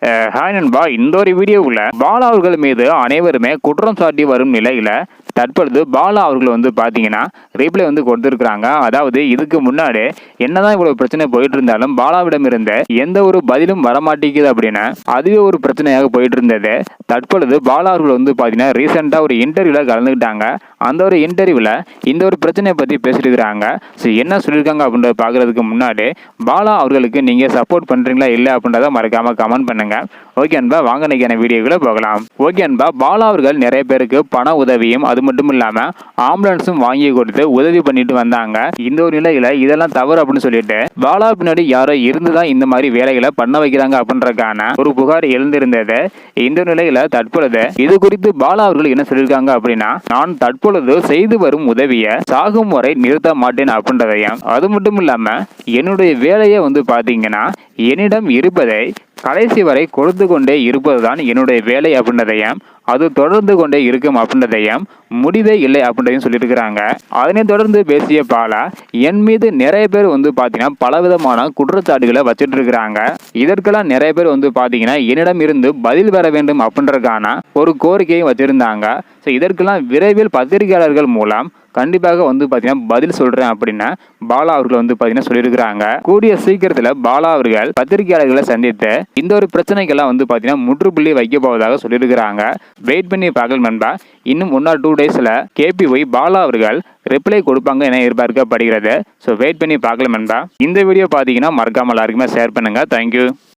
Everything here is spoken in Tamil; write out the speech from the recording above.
ஹாய் நண்பா, இந்த ஒரு வீடியோவில் பாலா அவர்கள் மீது அனைவருமே குற்றம் சாட்டி வரும் நிலையில் தற்பொழுது பாலா அவர்கள் பார்த்தீங்கன்னா ரீப்ளை கொடுத்துருக்குறாங்க. அதாவது இதுக்கு முன்னாடி என்னதான் இவ்வளவு பிரச்சனை போயிட்டு இருந்தாலும் பாலாவிடம் இருந்த எந்த ஒரு பதிலும் வரமாட்டேங்குது அப்படின்னு அதுவே ஒரு பிரச்சனையாக போயிட்டு இருந்தது. தற்பொழுது பாலா அவர்கள் பார்த்தீங்கன்னா ரீசெண்டாக ஒரு இன்டர்வியூவில் கலந்துக்கிட்டாங்க. அந்த ஒரு இன்டர்வியூவில் இந்த ஒரு பிரச்சனையை பற்றி பேசியிருக்கிறாங்க. ஸோ என்ன சொல்லியிருக்காங்க அப்படின்றத பார்க்குறதுக்கு முன்னாடி பாலா அவர்களுக்கு நீங்கள் சப்போர்ட் பண்ணுறீங்களா இல்லை அப்படின்றத மறக்காமல் கமெண்ட் பண்ணுங்க. ஓகே அன்பா, வாங்க இன்னைக்கான வீடியோக்குள்ள போகலாம். ஓகே அன்பா, பாலா அவர்கள் நிறைய பேருக்கு பண உதவியும் அது மட்டும் இல்லாம ஆம்புலன்ஸும் வாங்கி கொடுத்து உதவி பண்ணிட்டு வந்தாங்க. இந்த ஒரு நிலையில இதெல்லாம் தவறு அப்படின்னு சொல்லிட்டு பாலா பின்னாடி யாரோ இருந்துதான் இந்த மாதிரி வேலைகளை பண்ண வைக்கிறாங்க அப்படின்றதுக்கான ஒரு புகார் எழுந்திருந்தது. இந்த நிலையில தற்பொழுது இது குறித்து பாலா அவர்கள் என்ன சொல்லியிருக்காங்க அப்படின்னா, நான் தற்பொழுது செய்து வரும் உதவியை சாகும் வரை நிறுத்த மாட்டேன் அப்படின்றதையும், அது மட்டும் இல்லாம என்னுடைய வேலையை பாத்தீங்கன்னா என்னிடம் இருப்பதை கடைசி வரை கொடுத்து கொண்டே இருப்பதுதான் என்னுடைய வேலை அப்படின்றதையும், அது தொடர்ந்து கொண்டே இருக்கும் அப்படின்றதையும், முடிவே இல்லை அப்படின்றதையும் சொல்லியிருக்கிறாங்க. அதனை தொடர்ந்து பேசிய பாலா, என் மீது நிறைய பேர் பார்த்தீங்கன்னா பலவிதமான குற்றச்சாட்டுகளை வச்சுட்டு இருக்கிறாங்க. இதற்கெல்லாம் நிறைய பேர் பார்த்தீங்கன்னா என்னிடம் இருந்து பதில் பெற வேண்டும் அப்படின்றதுக்கான ஒரு கோரிக்கையை வச்சிருந்தாங்க. ஸோ இதற்கெல்லாம் விரைவில் பத்திரிகையாளர்கள் மூலம் கண்டிப்பாக பார்த்தீங்கன்னா பதில் சொல்றேன் அப்படின்னு பாலா அவர்கள் பார்த்தீங்கன்னா சொல்லியிருக்கிறாங்க. கூடிய சீக்கிரத்தில் பாலா அவர்கள் பத்திரிகையாளர்களை சந்தித்து இந்த ஒரு பிரச்சனைக்கெல்லாம் பார்த்தீங்கன்னா முற்றுப்புள்ளி வைக்க போவதாக சொல்லியிருக்கிறாங்க. வெயிட் பண்ணி பார்க்கலாம் நண்பா. இன்னும் 1 or 2 daysல KPY பாலா அவர்கள் ரிப்ளை கொடுப்பாங்க என எதிர்பார்க்கப்படுகிறது. ஸோ வெயிட் பண்ணி பார்க்கலாம் நண்பா. இந்த வீடியோ பார்த்தீங்கன்னா மறக்காம எல்லாருக்குமே ஷேர் பண்ணுங்க. தேங்க்யூ.